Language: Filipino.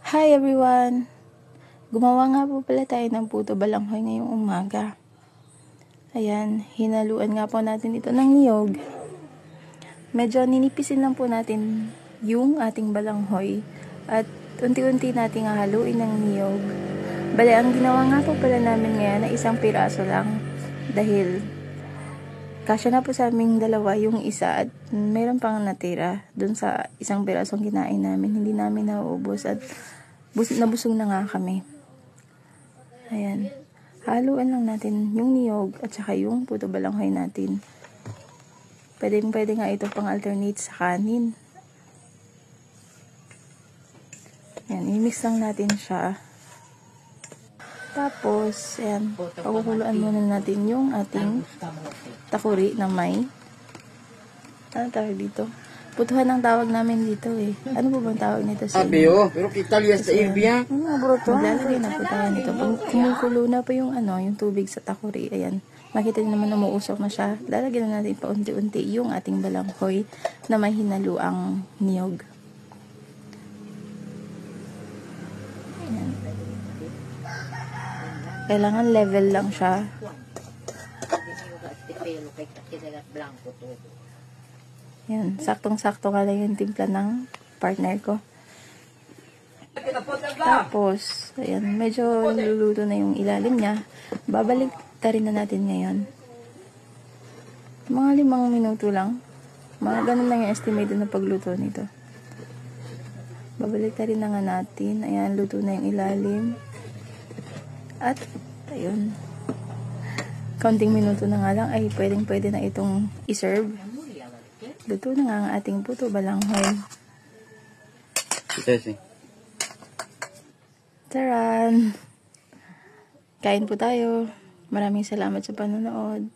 Hi everyone! Gumawa nga po pala tayo ng puto balanghoy ngayong umaga. Ayan, hinaluan nga po natin ito ng niyog. Medyo ninipisin lang po natin yung ating balanghoy at unti-unti nating haluin ng niyog. Bale, ang ginawa nga po pala namin ngayon ay isang piraso lang dahil kasya na po sa aming dalawa yung isa at meron pang natira dun sa isang pirasong kinain namin. Hindi namin nauubos at nabusog na nga kami. Ayan. Haluan lang natin yung niyog at saka yung puto balanghoy natin. Pwede nga ito pang alternate sa kanin. Ayan. I-mix lang natin siya. Tapos, ayan. Pagkukuluan muna natin yung ating takuri na may. Ano tawag dito? Putuhan ang tawag namin dito eh. Ano po bang tawag nito sa inyo? Pero kita liya sa Irvia. Maglalagay na po tayo nito. Pag kumukulo na po yung yung tubig sa takuri, ayan. Makita niyo naman umuusok na siya. Lalagyan na natin pa unti-unti yung ating balanghoy na may hinaluang niyog. Ayan. Kailangan level lang siya. Yan, saktong-sakto ka lang yung timpla ng partner ko. Tapos, ayan, medyo luluto na yung ilalim niya. Babalik rin na natin ngayon. Mga 5 minuto lang. Mga ganun lang yung estimated na pagluto nito. Babalik rin na nga natin. Ayan, luto na yung ilalim. At, ayun. Kaunting minuto na nga lang ay pwede na itong iserve. Luto na nga ang ating puto balanghoy. Taran! Kain po tayo. Maraming salamat sa panonood.